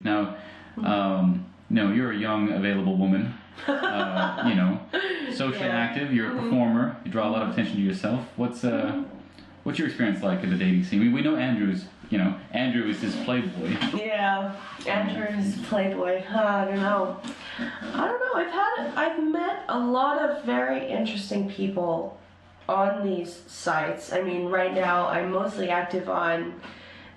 Now, no, you're a young, available woman. You know, socially active. You're a performer. You draw a lot of attention to yourself. What's your experience like in the dating scene? We know Andrew's. You know, Andrew is this playboy. Yeah, Andrew is playboy. I don't know. I've met a lot of very interesting people on these sites. I mean, right now I'm mostly active on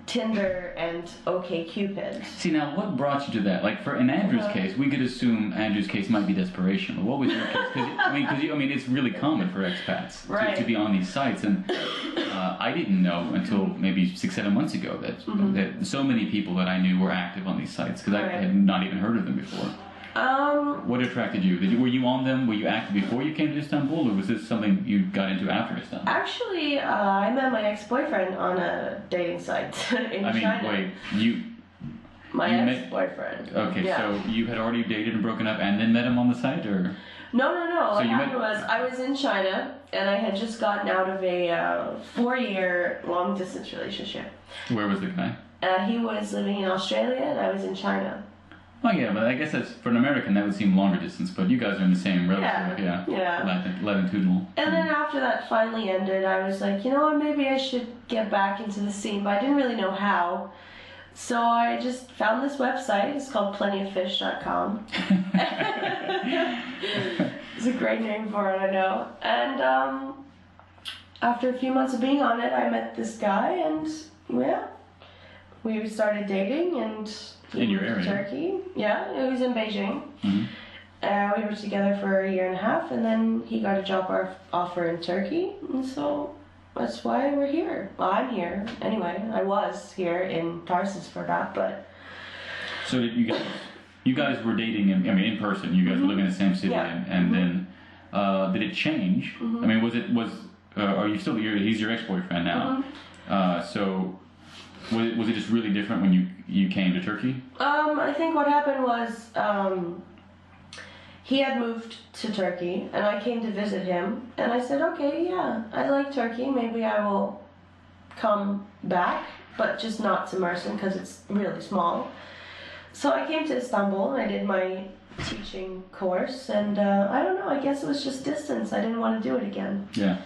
Tinder and OkCupid. See, now what brought you to that? Like, in Andrew's case, we could assume Andrew's case might be desperation. But what was your case? Because it's really common for expats to be on these sites, and I didn't know until maybe 6-7 months ago that so many people that I knew were active on these sites because I had not even heard of them before. What attracted you? Were you on them? Were you active before you came to Istanbul, or was this something you got into after Istanbul? Actually, I met my ex-boyfriend on a dating site in China. Wait, my ex-boyfriend. Okay, so you had already dated and broken up and then met him on the site, or? No. What happened was I was in China and I had just gotten out of a 4-year long-distance relationship. Where was the guy? He was living in Australia and I was in China. Oh yeah, but I guess that's for an American that would seem longer distance, but you guys are in the same relative, latitudinal. And then after that finally ended, I was like, you know what, maybe I should get back into the scene, but I didn't really know how. So I just found this website. It's called plentyoffish.com. It's a great name for it, I know. And after a few months of being on it, I met this guy, and we started dating, and he in your moved area? to Turkey. Yeah, it was in Beijing. We were together for 1.5 years, and then he got a job offer in Turkey, and so that's why we're here. Well, I'm here anyway. I was here in Tarsus for that, but. So did you guys were dating in person? You guys were living in the same city, and then did it change? I mean, are you still he's your ex-boyfriend now? So. Was it just really different when you came to Turkey? I think what happened was he had moved to Turkey and I came to visit him and I said, okay, yeah, I like Turkey, maybe I will come back, but just not to Mersin because it's really small. So I came to Istanbul and I did my teaching course, and I don't know, I guess it was just distance. I didn't want to do it again. Yeah.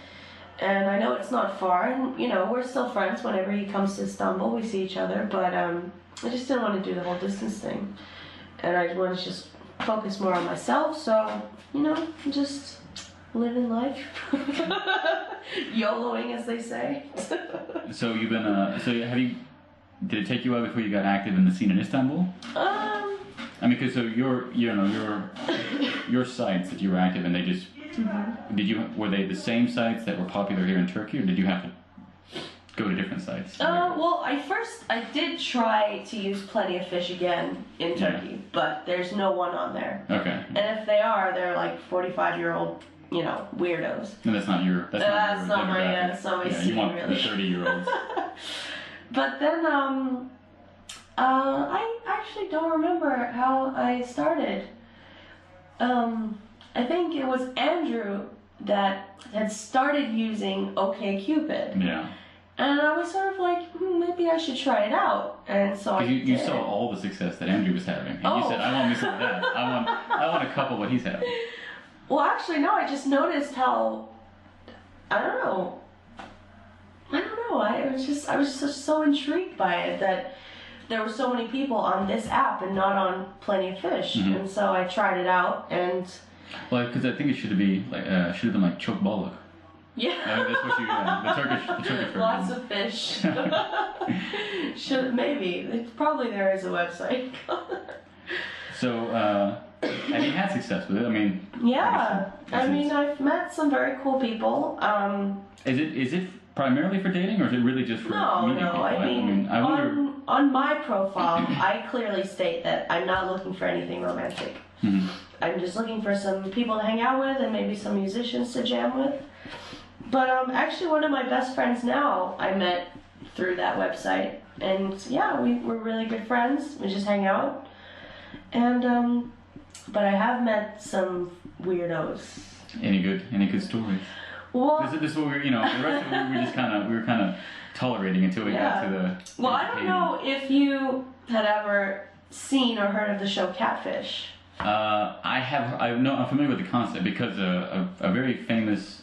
And I know it's not far, and we're still friends. Whenever he comes to Istanbul, we see each other, but I just didn't want to do the whole distance thing. And I wanted to just focus more on myself, so, just living life. YOLOing, as they say. So you've been, did it take you a while before you got active in the scene in Istanbul? I mean, because your sites that you were active in, they just, were they the same sites that were popular here in Turkey, or did you have to go to different sites? Well, I did try to use Plenty of Fish again in Turkey, but there's no one on there. Okay. And if they are, they're like 45-year-old, weirdos. And that's not your. That's not my scene, you want really. The 30-year-olds. But then, I actually don't remember how I started. I think it was Andrew that had started using OkCupid. Yeah. And I was sort of like, maybe I should try it out. And so you saw all the success that Andrew was having. And you said, I want to miss that. I want a couple what he's having. Well, actually, no, I just noticed how, I don't know. I was just so intrigued by it that there were so many people on this app and not on Plenty of Fish. And so I tried it out, and... Well, because I think it should have been like çok balık. Yeah. That's what the Turkish version. Lots of fish. Maybe. Probably there is a website. So, have you had success with it? I mean... Yeah. I've met some very cool people. Is it primarily for dating, or is it really just for meeting people? I wonder... On my profile, I clearly state that I'm not looking for anything romantic. I'm just looking for some people to hang out with and maybe some musicians to jam with. But actually, one of my best friends now I met through that website, and yeah, we're really good friends. We just hang out, and but I have met some weirdos. Any good stories? Well, this is what the rest of it we were kind of tolerating until we got to the. Well, I don't know if you had ever seen or heard of the show Catfish? I'm familiar with the concept because a very famous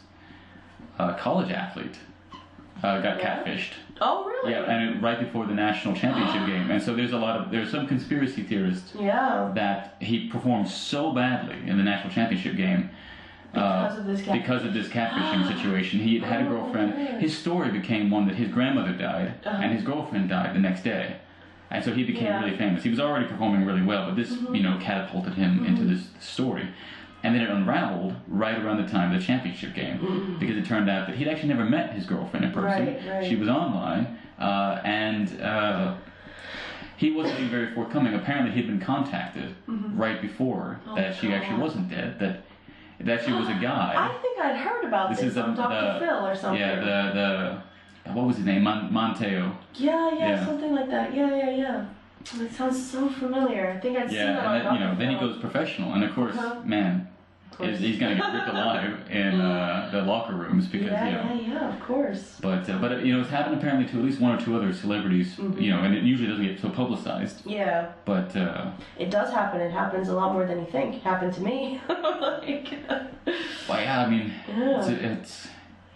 college athlete got catfished. Oh, really? Yeah, and right before the national championship game. And so there's some conspiracy theorists that he performed so badly in the national championship game because of this catfishing situation. He had a girlfriend. His story became one that his grandmother died and his girlfriend died the next day. And so he became really famous. He was already performing really well, but this, catapulted him into this story. And then it unraveled right around the time of the championship game, because it turned out that he'd actually never met his girlfriend in person. Right. She was online, and he wasn't being very forthcoming. Apparently, he'd been contacted right before that she actually wasn't dead, that she was a guy. I think I'd heard about this from Dr. Phil or something. Yeah, what was his name? Monteo. Yeah, something like that. Yeah. It sounds so familiar. I think I'd seen that on Dr. Phil. Then he goes professional, and of course, man, he's gonna get ripped alive in the locker rooms because of course. But it's happened apparently to at least one or two other celebrities, and it usually doesn't get so publicized. Yeah. But it does happen. It happens a lot more than you think. It happened to me.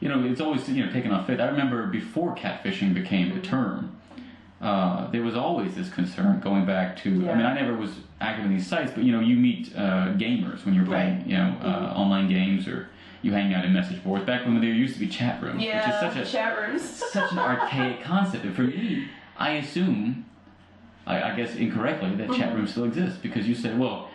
It's always taken on faith. I remember before catfishing became a term, there was always this concern going back to. I mean, I never was active in these sites, but you meet gamers when you're playing, online games, or you hang out in message boards. Back when there used to be chat rooms, which is such an archaic concept. And for me, I assume, I guess incorrectly, that chat rooms still exist because you said, well,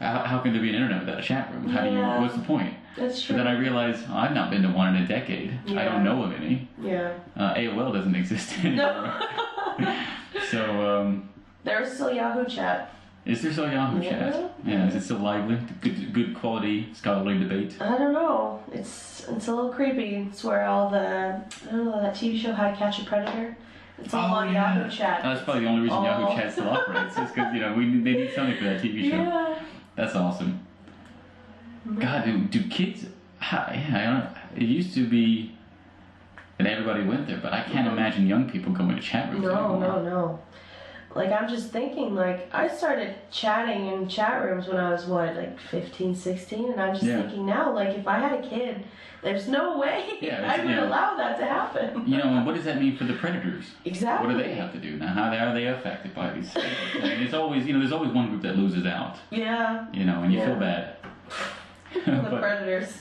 how can there be an internet without a chat room? What's the point? That's true. But then I realized I've not been to one in a decade. I don't know of any. Yeah. AOL doesn't exist anymore. So there's still Yahoo Chat. Is there still Yahoo Chat? Yeah. Is it still lively? Good quality scholarly debate? I don't know. It's a little creepy. It's where all that TV show How to Catch a Predator. It's all on Yahoo Chat. That's probably the only reason Yahoo Chat still operates. Is because they need something for that TV show. Yeah. That's awesome. God, do kids? I don't know. It used to be that everybody went there, but I can't imagine young people going to chat rooms anymore. No. Like, I'm just thinking, I started chatting in chat rooms when I was, 15, 16, and I'm just thinking now, if I had a kid, there's no way I would allow that to happen. And what does that mean for the predators? Exactly. What do they have to do now? How are they affected by these things? I mean, it's always, there's always one group that loses out. Yeah. And you feel bad. The predators.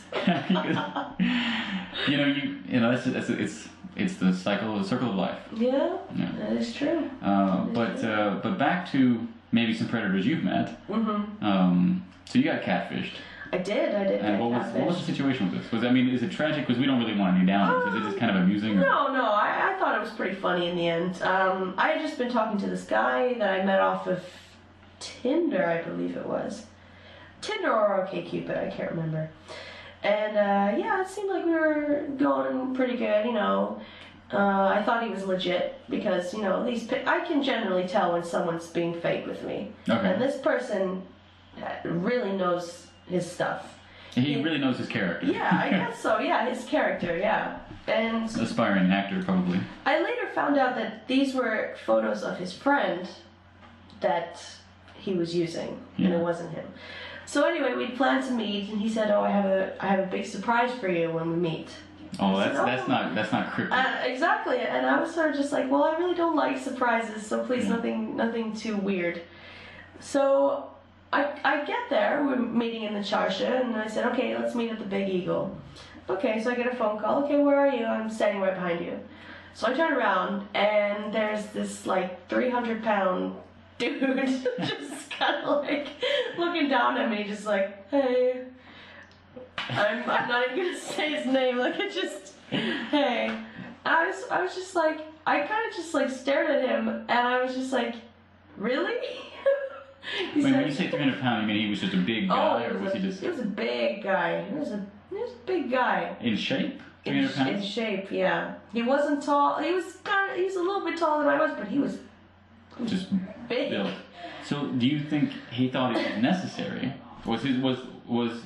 It's the circle of life. Yeah. That is true. But back to maybe some predators you've met. So you got catfished. I did. And what was the situation with this? Is it tragic? Because we don't really want any downers. Is it just kind of amusing? No. I thought it was pretty funny in the end. I had just been talking to this guy that I met off of Tinder, I believe it was. Tinder or OkCupid, I can't remember. And it seemed like we were going pretty good, I thought he was legit because, I can generally tell when someone's being fake with me. Okay. And this person really knows his stuff. He really knows his character. Yeah, I guess so. Yeah, his character, yeah. And aspiring actor, probably. I later found out that these were photos of his friend that he was using, and it wasn't him. So anyway, we planned to meet, and he said, "Oh, I have a big surprise for you when we meet." Oh, that's not cryptic. Exactly, and I was sort of just like, "Well, I really don't like surprises, so please, nothing too weird." So I get there, we're meeting in the Sasha, and I said, "Okay, let's meet at the Big Eagle." Okay, so I get a phone call. "Okay, where are you?" "I'm standing right behind you." So I turn around, and there's this 300-pound dude just kind of looking down at me, just "Hey." I'm not even gonna say his name, hey. And I was just I kind of just stared at him, and I was just really? When you say 300 pounds, you mean he was just a big guy, or was he just? He was a big guy. He was a big guy. In shape? 300 pounds? In shape, yeah. He wasn't tall. He was a little bit taller than I was, but he was just big. Built. So, do you think he thought it was necessary? Was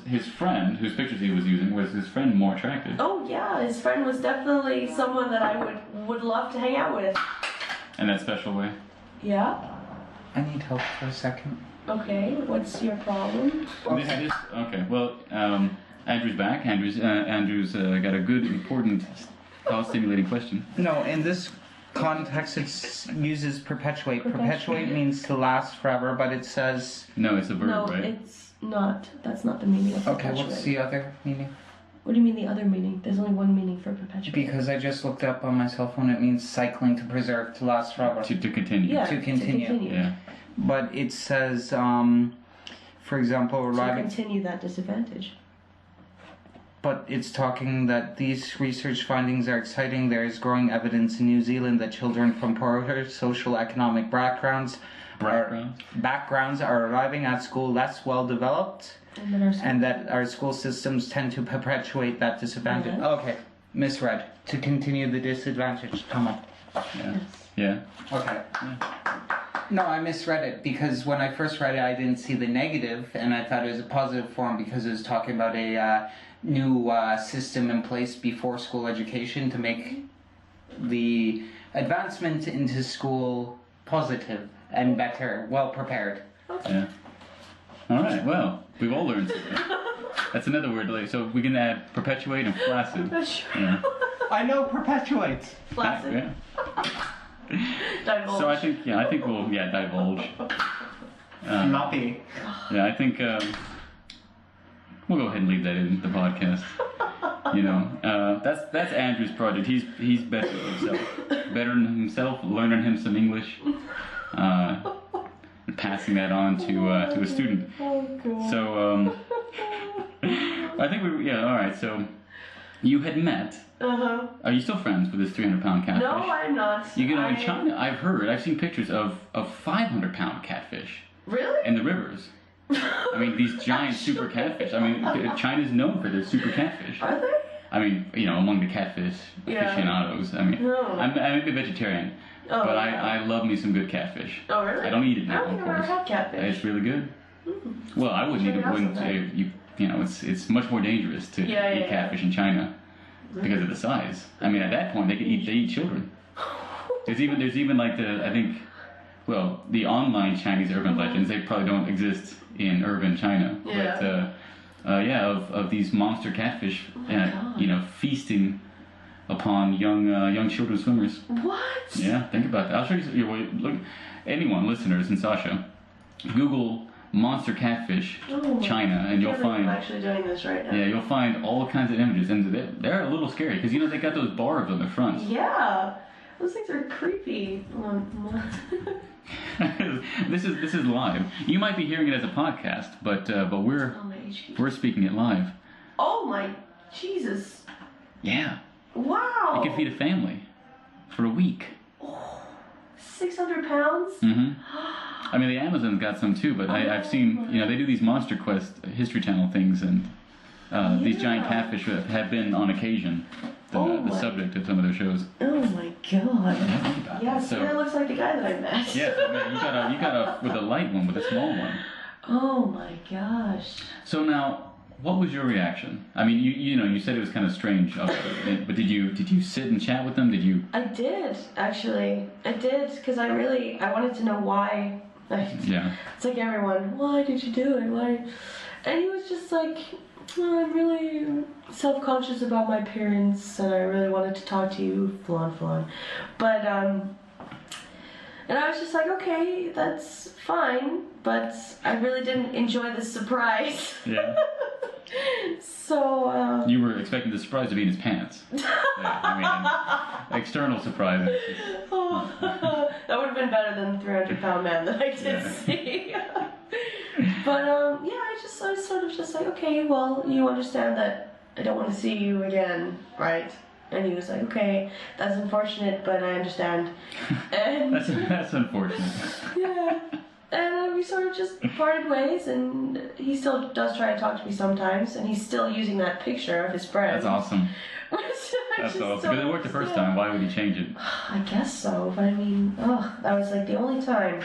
his friend, whose pictures he was using, was his friend more attractive? Oh yeah, his friend was definitely someone that I would love to hang out with. In that special way? Yeah. I need help for a second. Okay, what's your problem? Okay, well, Andrew's back. Andrew's got a good, important, thought-stimulating question. No, in this context, it uses perpetuate. Perpetuate means to last forever, but it says... No, it's a verb, no, right? No, it's not. That's not the meaning of perpetuate. Okay, what's the other meaning? What do you mean the other meaning? There's only one meaning for perpetuate. Because I just looked up on my cell phone, it means cycling, to preserve, to last forever. To continue. Yeah, to continue. Yeah. But it says, for example... To continue that disadvantage. But it's talking that these research findings are exciting. There is growing evidence in New Zealand that children from poorer social economic backgrounds are arriving at school less well developed, and that our school systems tend to perpetuate that disadvantage. Yes. Okay, misread. To continue the disadvantage. Come on. Yeah. Yeah. Okay. Yeah. No, I misread it because when I first read it, I didn't see the negative, and I thought it was a positive form because it was talking about a new system in place before school education to make the advancement into school positive and better, well prepared. Yeah. All right. Well, we've all learned something. That's another word. Like, so we can add perpetuate and flaccid. Yeah. I know perpetuate. Flaccid. Yeah. Divulge. So I think we'll divulge. Floppy. Yeah, I think we'll go ahead and leave that in the podcast. You know, that's Andrew's project. He's better than himself, learning him some English, and passing that on to a student. Oh, God. So I think all right. So you had met. Are you still friends with this 300-pound catfish? No, I'm not. You get in China. I've seen pictures of 500-pound catfish. Really? In the rivers. I mean, these giant super catfish. I mean, China's known for their super catfish. Are they? I mean, you know, among the catfish aficionados. I mean, I'm a vegetarian, but I love me some good catfish. Oh, really? I don't eat it now, I don't think of I've ever course. had catfish. It's really good. Well, I wouldn't eat it. Wouldn't say you know, it's much more dangerous to eat catfish in China because of the size. I mean, at that point, they eat children. There's even like the online Chinese urban legends. They probably don't exist in urban China. Yeah. But of these monster catfish, you know, feasting upon young children swimmers. What? Yeah, think about that. I'll show you. Look, anyone, listeners, and Sasha, Google monster catfish China, and you'll find. I'm actually doing this right now. Yeah, you'll find all kinds of images, and they're a little scary because you know they got those barbs on the front. Yeah, those things are creepy. This is live. You might be hearing it as a podcast, but we're speaking it live. Oh my Jesus! Yeah. Wow. You can feed a family for a week. 600 pounds? Mm-hmm. I mean, the Amazon's got some too, but I've seen, you know, they do these Monster Quest History Channel things, and these giant catfish have been on occasion the subject of some of their shows. Oh my God! Yeah, so that looks like the guy that I met. Yeah, you got a with a light one, with a small one. Oh my gosh! So now, what was your reaction? I mean, you said it was kind of strange, but did you sit and chat with them? Did you? I did actually. I did because I wanted to know why. Yeah. It's like everyone. Why did you do it? Why? And he was just like, I'm really self-conscious about my appearance, and I really wanted to talk to you, flan. But and I was just like, okay, that's fine, but I really didn't enjoy the surprise. Yeah. So you were expecting the surprise to be in his pants. Yeah, I mean, external surprise. That would have been better than the 300-pound man that I did see. But I was sort of just like, okay, well, you understand that I don't want to see you again, right? And he was like, okay, that's unfortunate, but I understand. And that's unfortunate. Yeah. And we sort of just parted ways, and he still does try to talk to me sometimes, and he's still using that picture of his friend. That's awesome. That's awesome. Because it worked the first time. Why would he change it? I guess so, but I mean, that was like the only time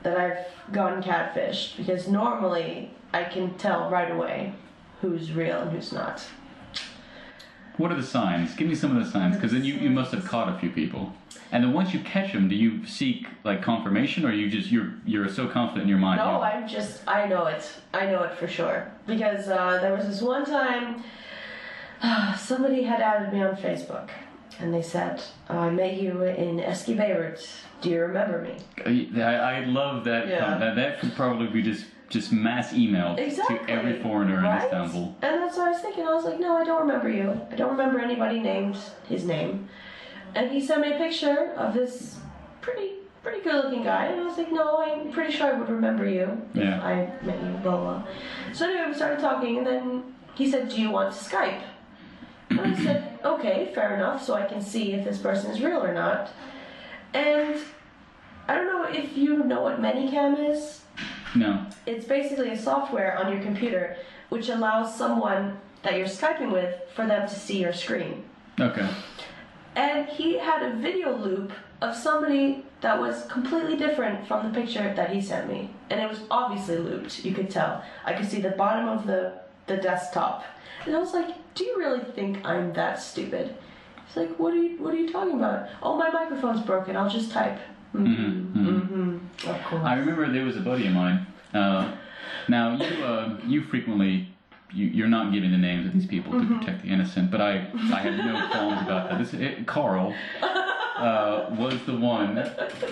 that I've gotten catfished, because normally I can tell right away who's real and who's not. What are the signs? Give me some of the signs, because then you must have caught a few people. And then once you catch them, do you seek like confirmation, or you're so confident in your mind? No, I know it for sure, because there was this one time somebody had added me on Facebook, and they said, "I met you in Eski. Do you remember me?" I love that. Yeah. That could probably be just mass email to every foreigner in Istanbul. And that's what I was thinking. I was like, no, I don't remember you. I don't remember anybody named his name. And he sent me a picture of this pretty good looking guy. And I was like, no, I'm pretty sure I would remember you if I met you, blah, blah. So anyway, we started talking, and then he said, do you want to Skype? And I said, okay, fair enough, so I can see if this person is real or not. And I don't know if you know what ManyCam is. No. It's basically a software on your computer which allows someone that you're Skyping with for them to see your screen. Okay. And he had a video loop of somebody that was completely different from the picture that he sent me. And it was obviously looped, you could tell. I could see the bottom of the desktop. And I was like, do you really think I'm that stupid? He's like, what are you talking about? Oh, my microphone's broken, I'll just type. Of course. I remember there was a buddy of mine. Now you frequently you're not giving the names of these people to protect the innocent, but I have no qualms about that. Carl was the one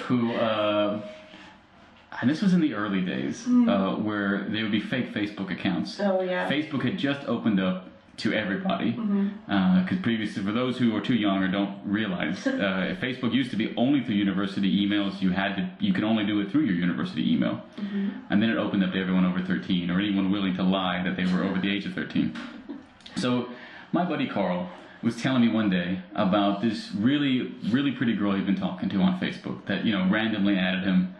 who, and this was in the early days, where there would be fake Facebook accounts. Oh yeah. Facebook had just opened up to everybody, because previously, for those who are too young or don't realize, Facebook used to be only through university emails. You could only do it through your university email, and then it opened up to everyone over 13 or anyone willing to lie that they were over the age of 13. So my buddy Carl was telling me one day about this really pretty girl he'd been talking to on Facebook that randomly added him.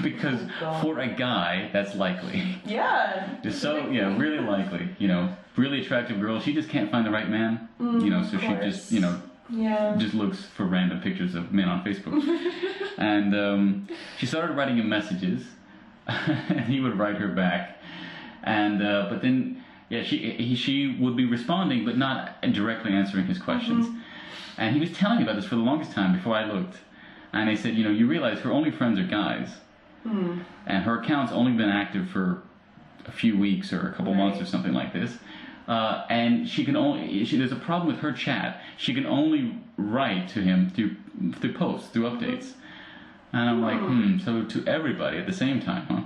Because for a guy, that's likely. Yeah. So really likely. Really attractive girl. She just can't find the right man. So she just just looks for random pictures of men on Facebook. And she started writing him messages, and he would write her back. And but then she would be responding, but not directly answering his questions. And he was telling me about this for the longest time before I looked. And I said, you realize her only friends are guys. And her account's only been active for a few weeks or a couple months or something like this. And she can only, there's a problem with her chat. She can only write to him through posts, through updates. And I'm like, so to everybody at the same time, huh?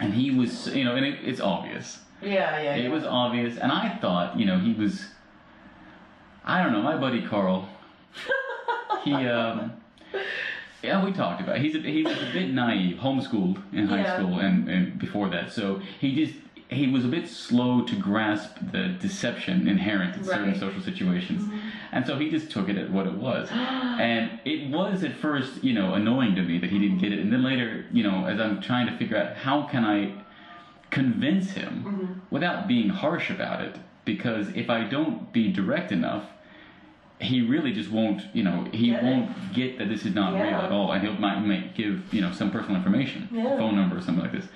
And he was, and it's obvious. Yeah. It was obvious. And I thought, he was, I don't know, my buddy Carl, he, yeah, we talked about it. He was a bit naive, homeschooled in high school and before that. So he was a bit slow to grasp the deception inherent in certain social situations. And so he just took it at what it was. And it was at first, annoying to me that he didn't get it. And then later, as I'm trying to figure out how can I convince him without being harsh about it, because if I don't be direct enough, he really just won't, won't get that this is not real at all, and he'll might give, some personal information, phone number or something like this.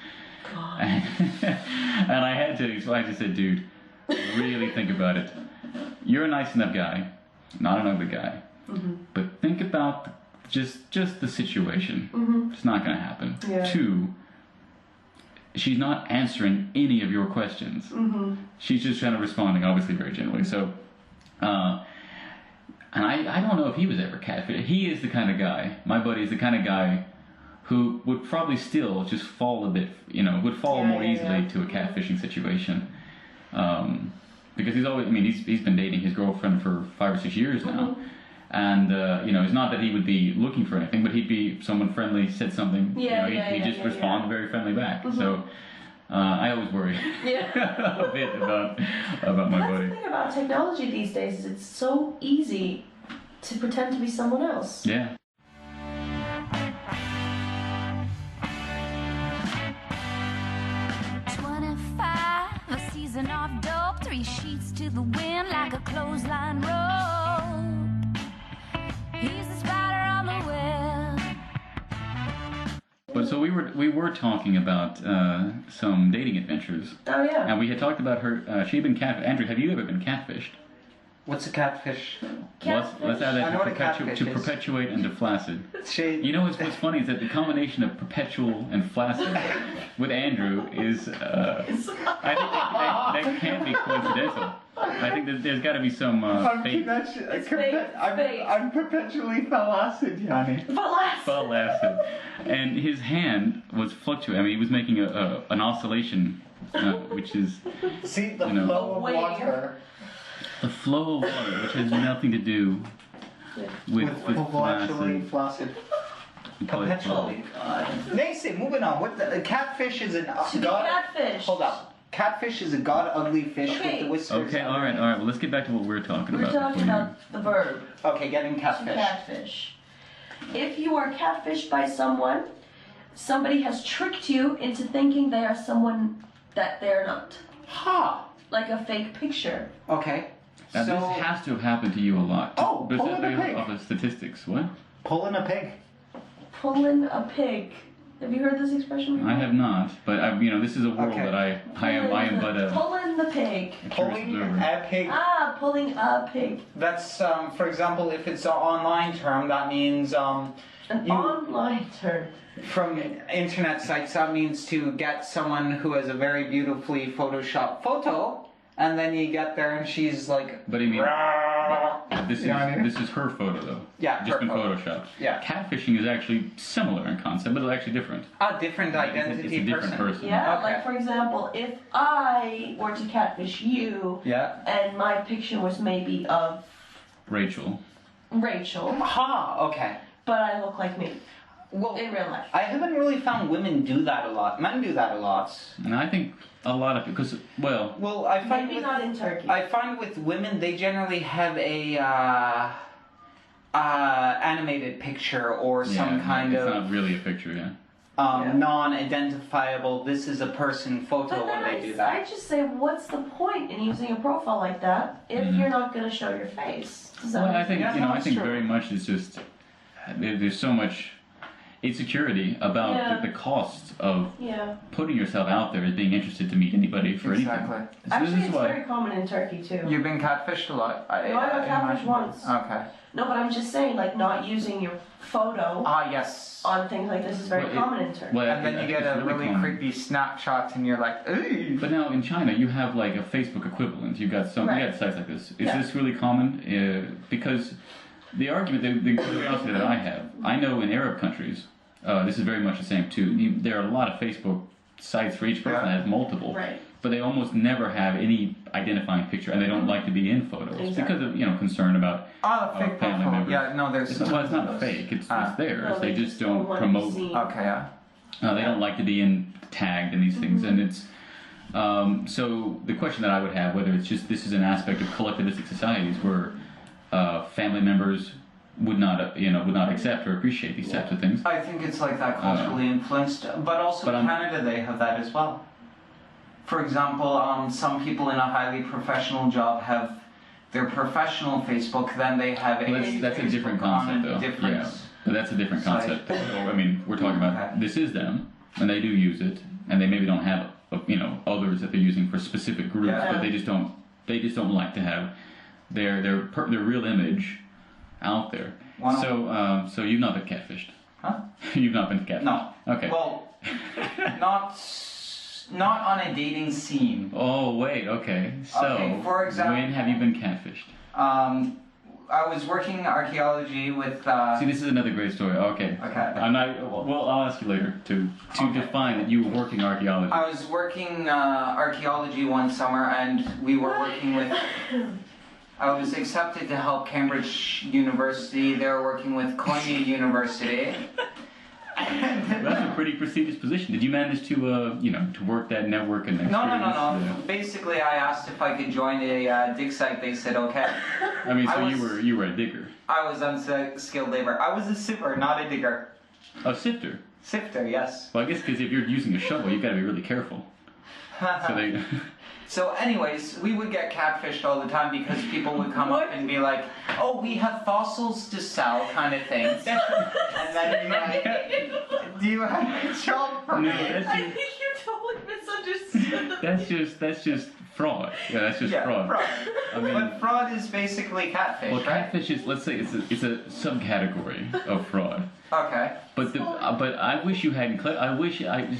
And I had to, so I just said, dude, really think about it. You're a nice enough guy, not an ugly guy, but think about just the situation. It's not going to happen. 2, she's not answering any of your questions. She's just kind of responding, obviously very generally. So, and I don't know if he was ever catfished. He is the kind of guy, my buddy is the kind of guy who would probably still just fall a bit, would fall more easily to a catfishing situation. Because he's always, he's been dating his girlfriend for 5 or 6 years now. And, it's not that he would be looking for anything, but he'd be someone friendly, said something, he'd just respond very friendly back. So, I always worry a bit about my buddy. That's the thing about technology these days, is it's so easy to pretend to be someone else. Yeah. A season of dope, 3 sheets to the wind like a clothesline rope. He's the spider on the web. But so we were talking about some dating adventures. Oh yeah. And we had talked about her. She'd been catfished. Andrew, have you ever been catfished? What's a catfish? Let's add I know what a that catfish to is. perpetuate and to flaccid. Shade. You know what's funny is that the combination of perpetual and flaccid with Andrew is, I think that can't be coincidental. I think that there's got to be some fake. I'm perpetually flaccid, Yanni. Flaccid. And his hand was fluctuating. I mean, he was making an oscillation, which is See the You know. flow of Wave. water. the flow of water, which has nothing to do with Perpetually flaccid. flaccid. Perpetually. Nacy, moving on. What the catfish is an Catfish. Hold up. Catfish is a god ugly fish with the whiskers. Okay, all right. Well, let's get back to what we're talking We're about. talking before about the verb. Okay, getting To catfish. catfish. If you are catfished by someone, somebody has tricked you into thinking they are someone that they're not. Ha. Like a fake picture. Okay. Now, So this has to have happened to you a lot. Oh, Just pulling a based pig. off of statistics. What? pulling a pig. Pulling a pig. Have you heard this expression before? I have not, but this is a world Okay. that I am but a Pulling the pig. curious Pulling observer. a pig. Pulling a pig. That's for example, if it's an online term, that means An You- online term. from internet sites. That means to get someone who has a very beautifully photoshopped photo, and then you get there and she's like, But I mean, "Rah." this You know what I mean? is her photo though. Yeah, just her been photo. photoshopped. Yeah. Catfishing is actually similar in concept, but it's actually different. A different It's identity a different person. Yeah, Okay. like for example, if I were to catfish you Yeah. and my picture was maybe of Rachel. Rachel, Ha. Okay. but I look like me Well, in real life. I haven't really found women do that a lot. Men do that a lot. And I think a lot of because Well, I find Maybe with, not in Turkey. I find with women they generally have a animated picture or some kind it's of not really a picture, yeah. Yeah. non-identifiable. This is a person photo But when then they do that. I just say, what's the point in using a profile like that if you're not going to show your face? Does that Well, make I think Yeah, I that's think true. very much it's just there's so much insecurity about Yeah. the cost of Yeah. putting yourself out there as being interested to meet anybody for Exactly. anything. So Actually, this is it's why. very common in Turkey too. You've been catfished a lot. No, I got catfished once. Okay. No, but I'm just saying, like, not using your photo Ah, yes. on things like this is very Well, common in Turkey. Well, I And then think you get it's a really common. creepy snapshot, and you're like, ooh. But now in China, you have like a Facebook equivalent. You've got Right. you got sites like this. Is Yeah. this really common? Because the argument, the curiosity that I have, I know in Arab countries, this is very much the same too. There are a lot of Facebook sites for each person Yeah. that has multiple, Right. but they almost never have any identifying picture, and they don't like to be in photos Exactly. because of concern about. Fake family profile. members. Yeah, no, there's. It's not fake. It's theirs. No, they just don't want to be promote. seen. Okay, yeah. They don't like to be tagged in these things, and it's so the question that I would have, whether it's just this is an aspect of collectivistic societies where family members would not accept or appreciate these types of things. I think it's like that culturally influenced, but also but I'm- Canada they have that as well. For example, some people in a highly professional job have their professional Facebook, then they have Well, a that's a Facebook different on concept, a though. different Yeah, but that's a different site. concept. I mean, we're talking about Okay. this is them, and they do use it, and they maybe don't have others that they're using for specific groups, Yeah. but they just don't like to have their real image out there. Wow. So you've not been catfished. Huh? You've not been catfished. No. Okay. Well, not on a dating scene. Oh wait. Okay. So Okay, for example- when have you been catfished? I was working archaeology with. See, this is another great story. Okay. Okay. I'm not. Well, I'll ask you later to Okay. define that you were working archaeology. I was working archaeology one summer, and we were working with. I was accepted to help Cambridge University. They were working with Cornell University. That's a pretty prestigious position. Did you manage to to work that network and No. experience? Basically, I asked if I could join a dig site. They said okay. I mean, so I was- you were a digger, I was unskilled labor. I was a sipper, not a digger. a sifter. Sifter, yes. Well, I guess because if you're using a shovel, you've got to be really careful. So they. So anyways, we would get catfished all the time because people would come up and be like, oh, we have fossils to sell kind of thing. And then you're like, do you have a job for me? No, that's I think you totally misunderstood. that's just fraud. Yeah, that's just fraud. I mean, but fraud is basically catfish, well, right? catfish is, let's say, it's a subcategory of fraud. Okay. But but I wish you hadn't.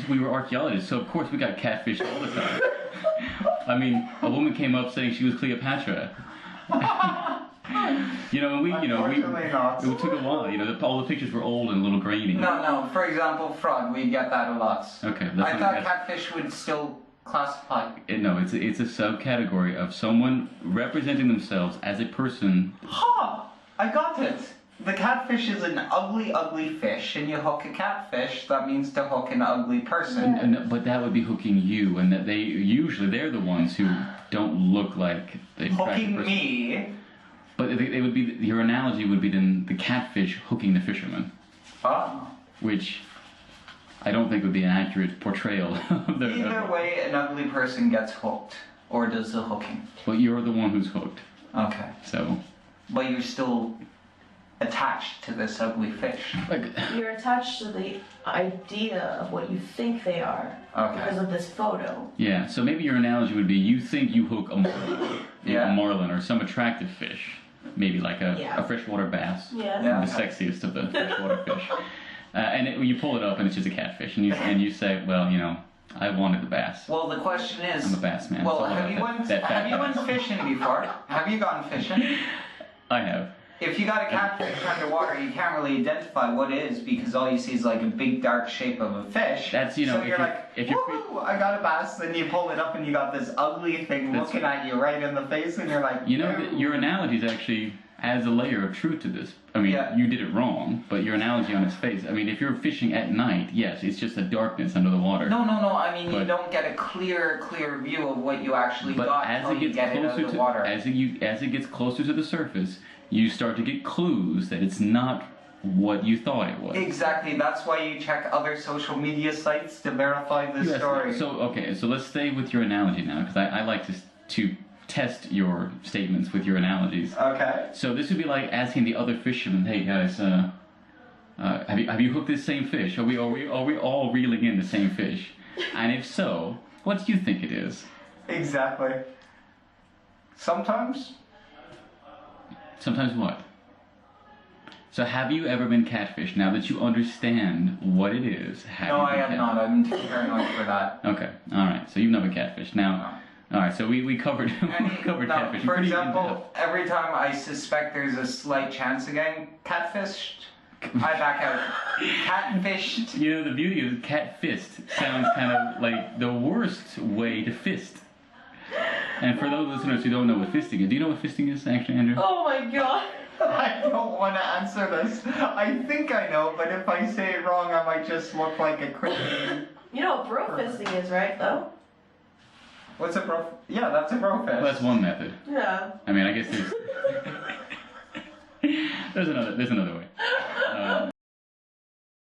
We were archaeologists, so of course we got catfished all the time. I mean, a woman came up saying she was Cleopatra. It took a while. All the pictures were old and a little grainy. No. For example, fraud. We get that a lot. Okay. I thought catfish would still classify. No, it's a subcategory of someone representing themselves as a person. I got it. The catfish is an ugly, ugly fish, and you hook a catfish. That means to hook an ugly person. But that would be hooking you, and that they're the ones who don't look like they hooking me. But it would be, your analogy would be then the catfish hooking the fisherman. Which I don't think would be an accurate portrayal of the... Either way, an ugly person gets hooked. Or does the hooking. But you're the one who's hooked. Okay. So... But you're still attached to this ugly fish. You're attached to the idea of what you think they are. Okay. Because of this photo. Yeah, so maybe your analogy would be you think you hook a marlin. A marlin or some attractive fish. Maybe like a freshwater bass. Yeah. The sexiest of the freshwater fish. And you pull it up and it's just a catfish. And you say, well, I wanted the bass. Well, the question is... I'm a bass man. Well, have you went fishing before? Have you gone fishing? I have. If you got a catfish underwater, you can't really identify what it is because all you see is like a big dark shape of a fish. That's, so you're like, woohoo, I got a bass. Then you pull it up and you got this ugly thing looking at you right in the face and you're like, your analogy is actually adds a layer of truth to this. I mean, you did it wrong, but your analogy on its face. I mean, if you're fishing at night, yes, it's just a darkness under the water. No. I mean, you don't get a clear view of what you actually got until you get it out of the water. As it gets closer to the surface, you start to get clues that it's not what you thought it was. Exactly. That's why you check other social media sites to verify the story. So let's stay with your analogy now, because I like to test your statements with your analogies. Okay. So this would be like asking the other fishermen, "Hey guys, have you hooked this same fish? Are we all reeling in the same fish? And if so, what do you think it is?" Exactly. Sometimes. Sometimes what? So have you ever been catfished? Now that you understand what it is, No, I have not. I'm too paranoid for that. Okay. All right. So you've never catfished. Now, all right. So we covered catfishing. For example, every time I suspect there's a slight chance again, catfished, I back out. Catfished. The beauty of cat fist sounds kind of like the worst way to fist. And for those listeners who don't know what fisting is, do you know what fisting is actually, Andrew? Oh my god. I don't want to answer this. I think I know, but if I say it wrong, I might just look like a criminal. You know what bro fisting is, right, though? What's a bro? Yeah, that's a bro fist. Well, that's one method. Yeah. I mean, I guess there's another way.